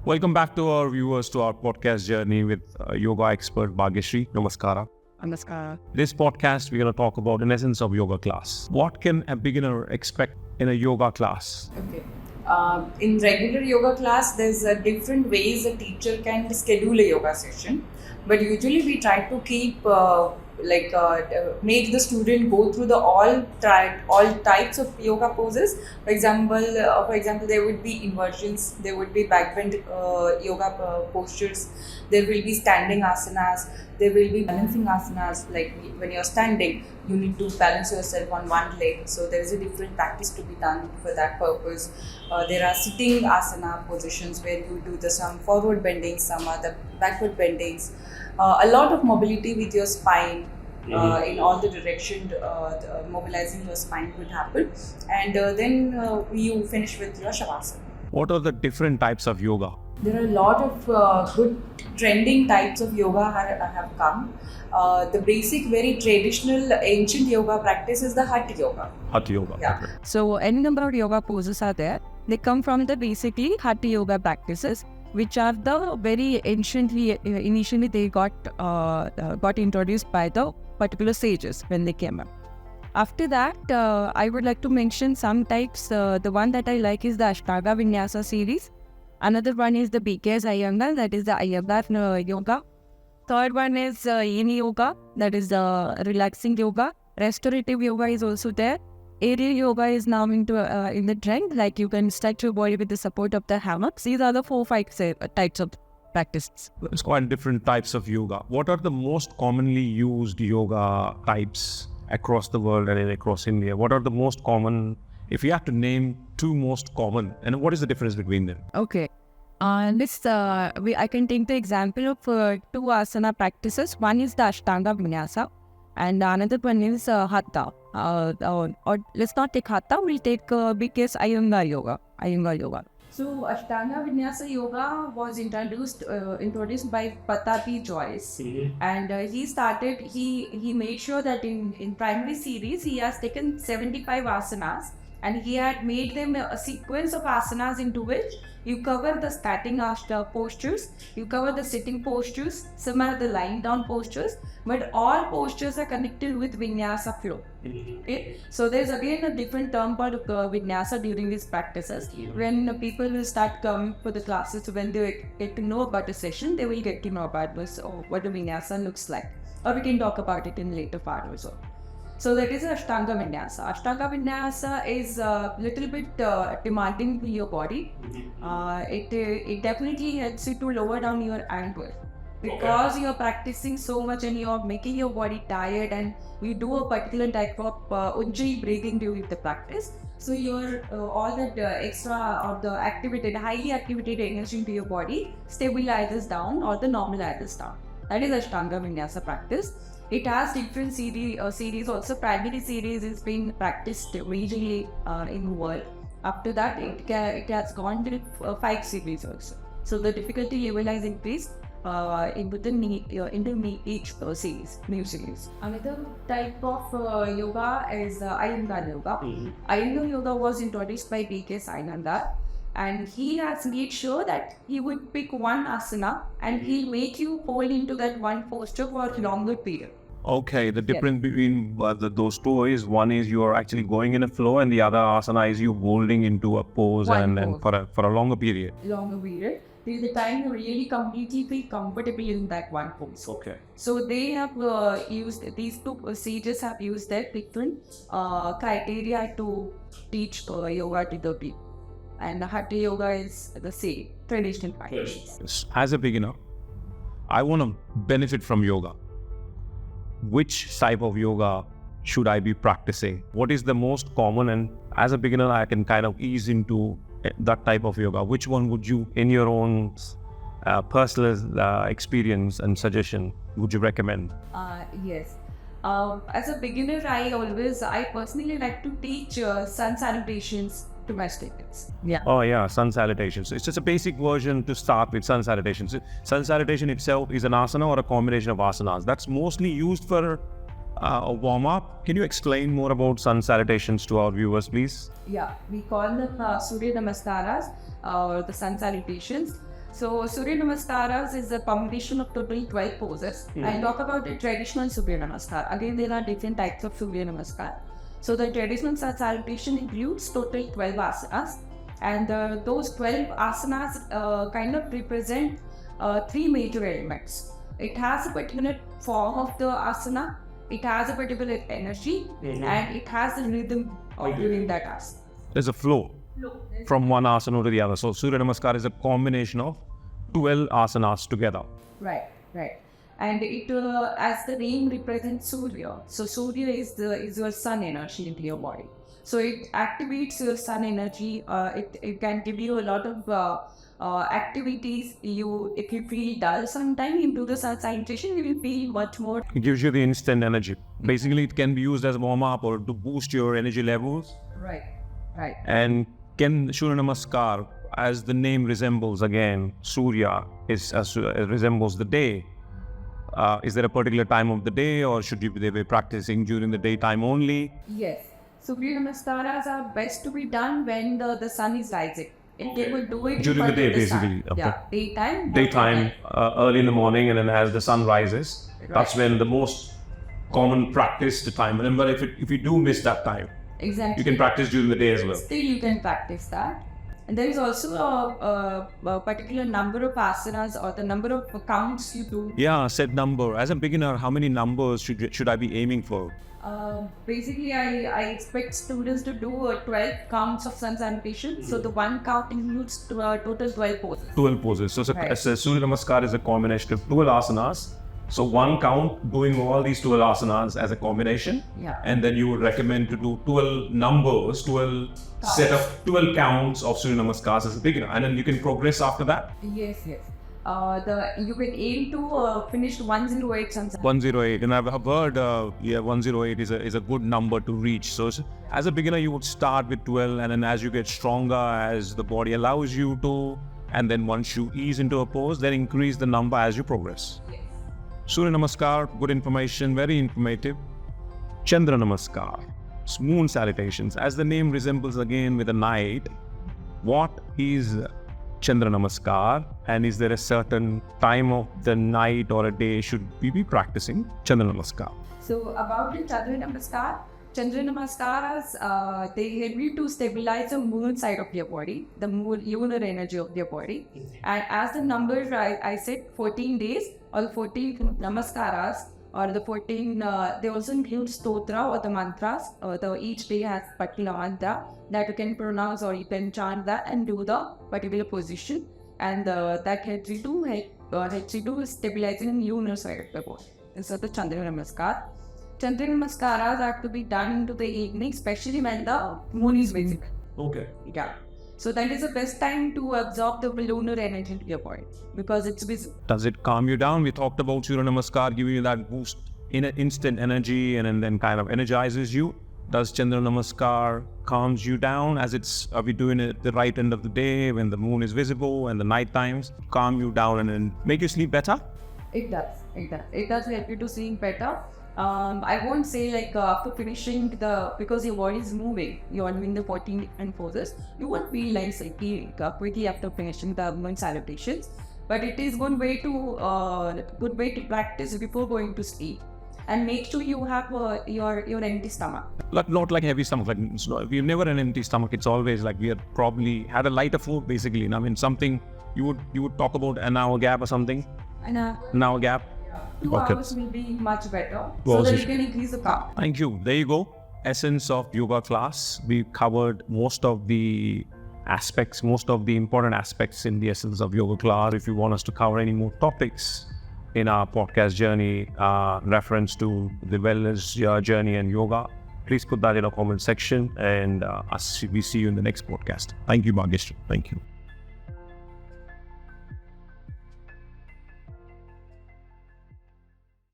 Welcome back to our viewers to our podcast journey with yoga expert Bhagyashree. Namaskara. Namaskar. This podcast, we're going to talk about an essence of yoga class. What can a beginner expect in a yoga class? Okay. In regular yoga class, there's different ways a teacher can schedule a yoga session. But usually we try to keep make the student go through the all types of yoga poses. For example, there would be inversions, there would be backbend yoga postures, there will be standing asanas, there will be balancing asanas. Like when you're standing, you need to balance yourself on one leg. So there is a different practice to be done for that purpose. There are sitting asana positions where you do some forward bendings, some other backward bendings. A lot of mobility with your spine in all the direction, mobilizing your spine would happen, and then you finish with your shavasana. What are the different types of yoga? There are a lot of good trending types of yoga have come. The basic, very traditional, ancient yoga practice is the Hatha yoga. Hatha yoga. Yeah. Okay. So any number of yoga poses are there. They come from the basically Hatha yoga practices, which are the very anciently, initially they got introduced by the particular sages when they came up. After that, I would like to mention some types. The one that I like is the Ashtanga Vinyasa series. Another one is the BKS Iyengar, that is the Iyengar yoga. Third one is Yin yoga, that is the relaxing yoga. Restorative yoga is also there. Aerial yoga is now in the trend, like you can stretch your body with the support of the hammocks. These are the 4-5 types of practices. There's quite different types of yoga. What are the most commonly used yoga types across the world and across India? What are the most common, if you have to name two most common, and what is the difference between them? Okay. I can take the example of two asana practices. One is the Ashtanga Vinyasa and another one is Hatha. Or let's not take Hatha, we'll take BKS Iyengar yoga. So Ashtanga Vinyasa yoga was introduced by Patapi Joyce, and he made sure that in primary series he has taken 75 asanas, and he had made them a sequence of asanas into which you cover the standing postures, you cover the sitting postures, some are the lying down postures, but all postures are connected with vinyasa flow. Okay? So there's again a different term called vinyasa during these practices. When people will start coming for the classes, when they get to know about the session, they will get to know about this, what the vinyasa looks like. Or we can talk about it in later part also. So that is Ashtanga Vinyasa. Ashtanga Vinyasa is a little bit demanding to your body. It definitely helps you to lower down your angle. Because you're practicing so much and you're making your body tired, and you do a particular type of Ujjayi breathing during the practice. So your all that extra or the highly activated energy into your body stabilizes down or the normalizes down. That is Ashtanga Vinyasa practice. It has different series also. Primary series is being practiced majorly in the world. After that, it has gone to 5 series also. So the difficulty level has increased into each series, new series. Another type of yoga is Iyengar yoga. Iyengar yoga was introduced by BKS Iyengar, and he has made sure that he would pick one asana and he'll make you hold into that one posture for a longer period. Okay, the difference between those two is, one is you are actually going in a flow, and the other asana is you holding into a pose and for a longer period. Longer period. Till the time you really completely feel comfortable in that one pose. Okay. So they have these two sages have used their different criteria to teach yoga to the people. And the Hatha yoga is the same, traditional practice. As a beginner, I want to benefit from yoga. Which type of yoga should I be practicing? What is the most common, and as a beginner I can kind of ease into that type of yoga? Which one would you, in your own personal experience and suggestion, would you recommend? Yes. As a beginner, I personally like to teach sun salutations to my students. Yeah. Oh yeah, sun salutations. It's just a basic version to start with sun salutations. Sun salutation itself is an asana or a combination of asanas. That's mostly used for a warm-up. Can you explain more about sun salutations to our viewers, please? Yeah, we call them Surya Namaskaras or the sun salutations. So Surya Namaskaras is a combination of total 12 poses. I'll talk about the traditional Surya Namaskar. Again, there are different types of Surya Namaskar. So the traditional salutation includes total 12 asanas, and those 12 asanas kind of represent three major elements. It has a particular form of the asana, it has a particular energy, and it has the rhythm of doing that asana. There's a flow from one asana to the other. So Surya Namaskar is a combination of 12 asanas together. Right, right. And it, as the name represents Surya, so Surya is your sun energy into your body. So it activates your sun energy. It can give you a lot of activities. If you feel dull sometime, you do the sun salutation, you will feel much more. It gives you the instant energy. Basically, it can be used as a warm-up or to boost your energy levels. Right, right. And can Surya Namaskar, as the name resembles again, Surya resembles the day. Is there a particular time of the day, or should they be practicing during the daytime only? Yes. Surya Namaskaras are best to be done when the sun is rising. And they will do it During the day, sun. basically. Okay. Yeah, daytime. Daytime, early in the morning, and then as the sun rises, that's when the most common practiced time. Remember, if you do miss that time, Exactly. you can practice during the day as well. Still, you can practice that. And there is also a particular number of asanas or the number of counts you do. Yeah, set number. As a beginner, how many numbers should I be aiming for? Basically, I expect students to do 12 counts of sun salutation. So the one count includes total 12 poses. 12 poses. So Surya Namaskar is a combination of 12 asanas. So one count doing all these 12 asanas as a combination. Yeah. And then you would recommend to do 12 numbers, 12 set of 12 counts of Surya Namaskars as a beginner. And then you can progress after that. Yes, yes. You can aim to finish 108 sun salutation. 108, and I've heard 108 is a good number to reach. So as a beginner, you would start with 12, and then as you get stronger, as the body allows you to, and then once you ease into a pose, then increase the number as you progress. Yes. Surya Namaskar, good information, very informative. Chandra Namaskar, moon salutations. As the name resembles again with a night, what is Chandra Namaskar, and is there a certain time of the night or a day should we be practicing Chandra Namaskar? So about the Chandra Namaskaras, they help you to stabilize the moon side of your body, the lunar energy of your body. And as the numbers I said, 14 days or 14 Namaskaras, or the 14, they also include stotra or the mantras. Each day has particular mantra that you can pronounce or you can chant that and do the particular position. And that helps you to stabilizing the lunar side of the body. This is the Chandra Namaskar. Chandra Namaskaras have to be done into the evening, especially when the moon is visible. Okay. Yeah. So that is the best time to absorb the lunar energy into your body because it's visible. Does it calm you down? We talked about Surya Namaskar giving you that boost in an instant energy and then kind of energizes you. Does Chandra Namaskar calms you down as are we doing it at the right end of the day when the moon is visible and the night times calm you down and then make you sleep better? It does. It does help you to sleep better. I won't say after finishing because your body is moving, you are doing the 14 different poses, you won't feel like sleepy quickly after finishing the moon salutations. But it is good way to practice before going to sleep. And make sure you have your empty stomach. Not like heavy stomach. We've never an empty stomach. It's always like we had probably had a lighter food basically. I mean something you would talk about an hour gap or something. An hour gap. 2 hours will be much better so that you can increase the count. Thank you. There you go. Essence of yoga class. We covered most of the important aspects in the essence of yoga class. If you want us to cover any more topics in our podcast journey, reference to the wellness journey and yoga, please put that in our comment section and we see you in the next podcast. Thank you, Bhagyashree. Thank you.